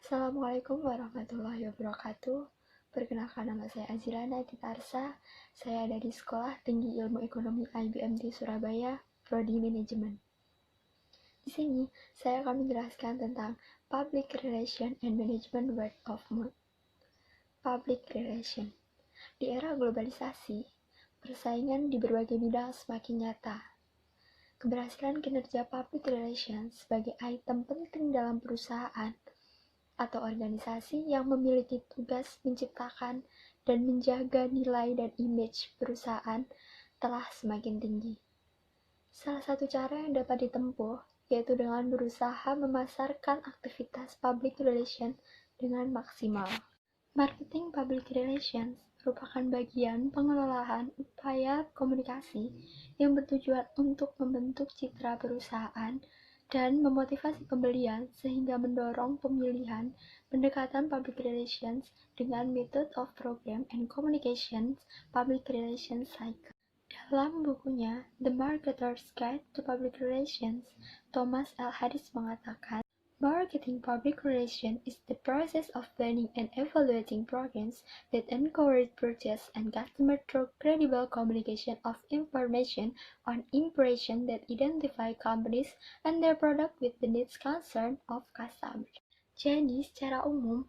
Assalamualaikum warahmatullahi wabarakatuh. Perkenalkan, nama saya Azilana Titarsa. Saya dari Sekolah Tinggi Ilmu Ekonomi IBMT Surabaya, Prodi Manajemen. Di sini, saya akan menjelaskan tentang Public Relation and Management Word of Mouth. Public Relation. Di era globalisasi, persaingan di berbagai bidang semakin nyata. Keberhasilan kinerja public relations sebagai item penting dalam perusahaan atau organisasi yang memiliki tugas menciptakan dan menjaga nilai dan image perusahaan telah semakin tinggi. Salah satu cara yang dapat ditempuh yaitu dengan berusaha memasarkan aktivitas public relations dengan maksimal. Marketing public relations merupakan bagian pengelolaan upaya komunikasi yang bertujuan untuk membentuk citra perusahaan dan memotivasi pembelian sehingga mendorong pemilihan pendekatan public relations dengan method of program and communications public relations cycle. Dalam bukunya The Marketer's Guide to Public Relations, Thomas L. Harris mengatakan, marketing public relations is the process of planning and evaluating programs that encourage purchase and customer through credible communication of information on impression that identify companies and their product with the needs concern of customers. Jadi, secara umum,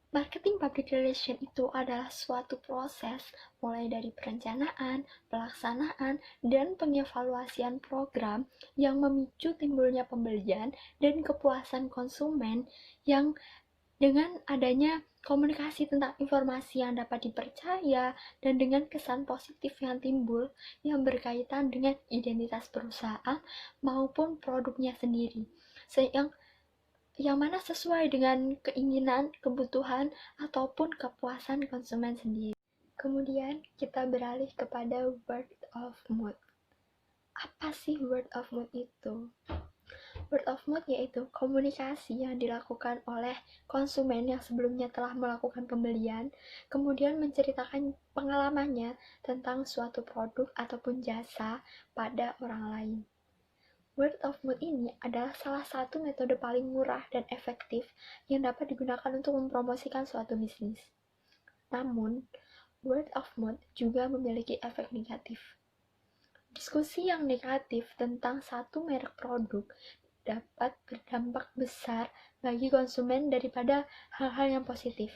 marketing public relation itu adalah suatu proses mulai dari perencanaan, pelaksanaan, dan pengevaluasian program yang memicu timbulnya pembelian dan kepuasan konsumen yang dengan adanya komunikasi tentang informasi yang dapat dipercaya dan dengan kesan positif yang timbul yang berkaitan dengan identitas perusahaan maupun produknya sendiri. Yang mana sesuai dengan keinginan, kebutuhan, ataupun kepuasan konsumen sendiri. Kemudian kita beralih kepada word of mouth. Apa sih word of mouth itu? Word of mouth yaitu komunikasi yang dilakukan oleh konsumen yang sebelumnya telah melakukan pembelian, kemudian menceritakan pengalamannya tentang suatu produk ataupun jasa pada orang lain. Word of mouth ini adalah salah satu metode paling murah dan efektif yang dapat digunakan untuk mempromosikan suatu bisnis. Namun, word of mouth juga memiliki efek negatif. Diskusi yang negatif tentang satu merek produk dapat berdampak besar bagi konsumen daripada hal-hal yang positif.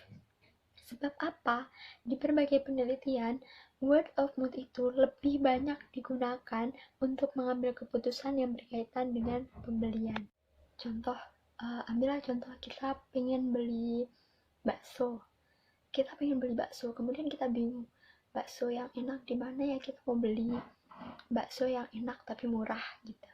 Sebab apa? Di berbagai penelitian, word of mouth itu lebih banyak digunakan untuk mengambil keputusan yang berkaitan dengan pembelian. Contoh, ambillah contoh kita pengen beli bakso. Kemudian kita bingung, bakso yang enak di mana ya kita mau beli? Bakso yang enak tapi murah gitu.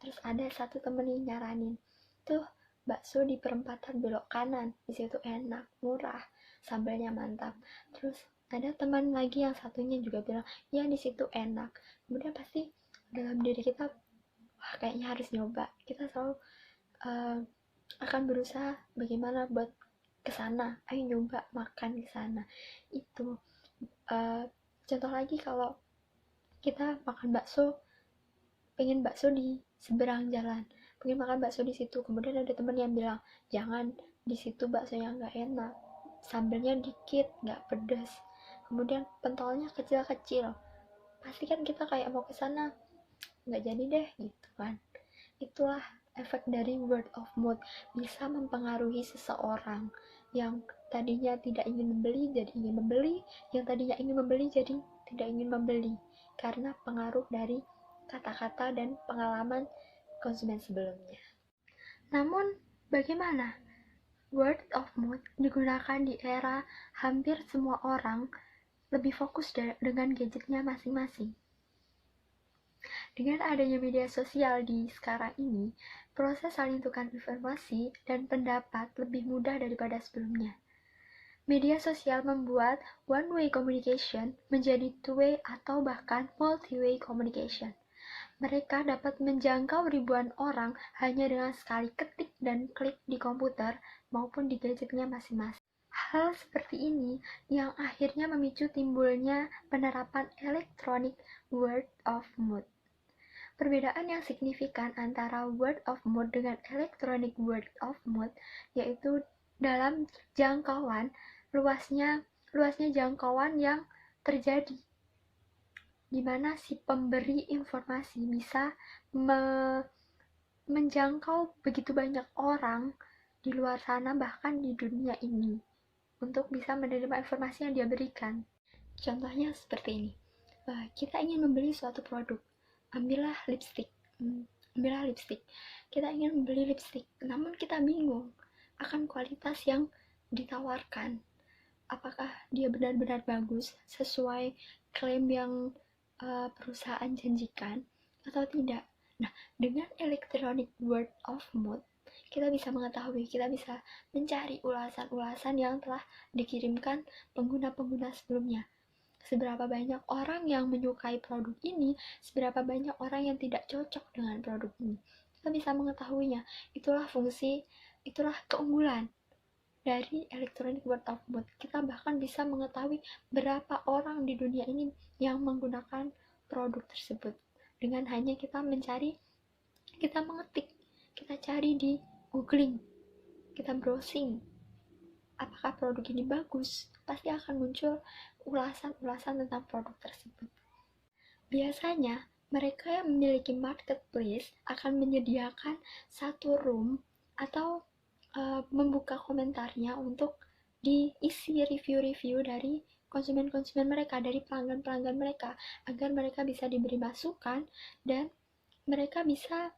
Terus ada satu temen yang nyaranin, tuh bakso di perempatan belok kanan, di situ enak, murah, sambalnya mantap. Terus ada teman lagi yang satunya juga bilang, ya di situ enak. Kemudian pasti dalam diri kita, wah kayaknya harus nyoba. Kita selalu akan berusaha bagaimana buat kesana, ayo nyoba makan di sana. Itu contoh lagi kalau kita makan bakso, pengen bakso di seberang jalan, pengen makan bakso di situ, kemudian ada temen yang bilang, jangan, di situ baksonya nggak enak, sambalnya dikit, nggak pedas, kemudian pentolnya kecil-kecil, pasti kan kita kayak mau ke sana, nggak jadi deh gitu kan. Itulah efek dari word of mouth, bisa mempengaruhi seseorang yang tadinya tidak ingin membeli jadi ingin membeli, yang tadinya ingin membeli jadi tidak ingin membeli, karena pengaruh dari kata-kata dan pengalaman konsumen sebelumnya. Namun, bagaimana word of mouth digunakan di era hampir semua orang lebih fokus dengan gadgetnya masing-masing? Dengan adanya media sosial di sekarang ini, proses saling tukar informasi dan pendapat lebih mudah daripada sebelumnya. Media sosial membuat one-way communication menjadi two-way atau bahkan multi-way communication. Mereka dapat menjangkau ribuan orang hanya dengan sekali ketik dan klik di komputer maupun di gadgetnya masing-masing. Hal seperti ini yang akhirnya memicu timbulnya penerapan electronic word of mouth. Perbedaan yang signifikan antara word of mouth dengan electronic word of mouth yaitu dalam jangkauan luasnya jangkauan yang terjadi, di mana si pemberi informasi bisa menjangkau begitu banyak orang di luar sana, bahkan di dunia ini, untuk bisa menerima informasi yang dia berikan. Contohnya seperti ini. Kita ingin membeli suatu produk. Ambillah lipstick. Ambillah lipstick. Kita ingin membeli lipstick, namun kita bingung akan kualitas yang ditawarkan. Apakah dia benar-benar bagus sesuai klaim yang perusahaan janjikan atau tidak. Nah, dengan electronic word of mouth, kita bisa mengetahui, kita bisa mencari ulasan-ulasan yang telah dikirimkan pengguna-pengguna sebelumnya. Seberapa banyak orang yang menyukai produk ini, seberapa banyak orang yang tidak cocok dengan produk ini. Kita bisa mengetahuinya. Itulah fungsi, itulah keunggulan dari electronic word of mouth. Kita bahkan bisa mengetahui berapa orang di dunia ini yang menggunakan produk tersebut dengan hanya kita mencari, kita mengetik, kita cari di googling, kita browsing apakah produk ini bagus, pasti akan muncul ulasan-ulasan tentang produk tersebut. Biasanya mereka yang memiliki marketplace akan menyediakan satu room atau membuka komentarnya untuk diisi review-review dari konsumen-konsumen mereka, dari pelanggan-pelanggan mereka, agar mereka bisa diberi masukan dan mereka bisa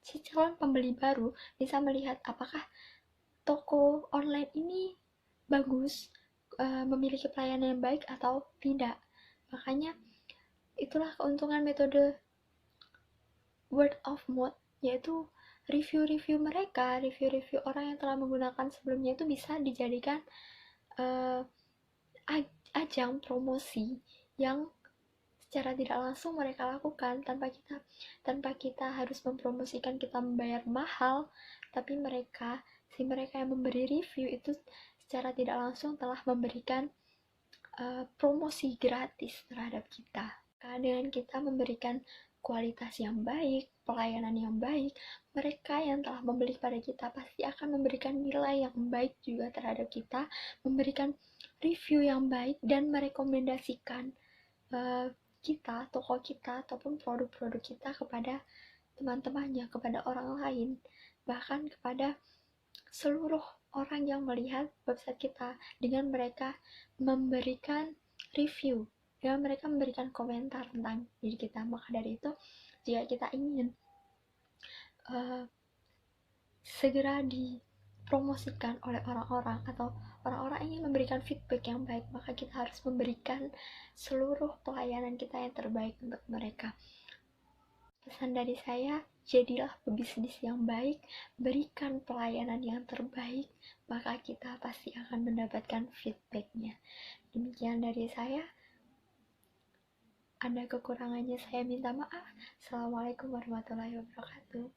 si calon pembeli baru bisa melihat apakah toko online ini bagus, memiliki pelayanan yang baik atau tidak. Makanya itulah keuntungan metode word of mouth, yaitu review-review mereka, review-review orang yang telah menggunakan sebelumnya itu bisa dijadikan ajang promosi yang secara tidak langsung mereka lakukan tanpa kita harus mempromosikan, kita membayar mahal, tapi mereka yang memberi review itu secara tidak langsung telah memberikan promosi gratis terhadap kita. Karena dengan kita memberikan kualitas yang baik, pelayanan yang baik, mereka yang telah membeli pada kita pasti akan memberikan nilai yang baik juga terhadap kita, memberikan review yang baik, dan merekomendasikan kita, toko kita, ataupun produk-produk kita kepada teman-temannya, kepada orang lain, bahkan kepada seluruh orang yang melihat website kita, dengan mereka memberikan review, dengan mereka memberikan komentar tentang diri kita. Maka dari itu, jika kita ingin segera dipromosikan oleh orang-orang, atau orang-orang ingin memberikan feedback yang baik, maka kita harus memberikan seluruh pelayanan kita yang terbaik untuk mereka. Pesan dari saya, jadilah pebisnis yang baik, berikan pelayanan yang terbaik, maka kita pasti akan mendapatkan feedbacknya. Demikian dari saya. Ada kekurangannya saya minta maaf. Assalamualaikum warahmatullahi wabarakatuh.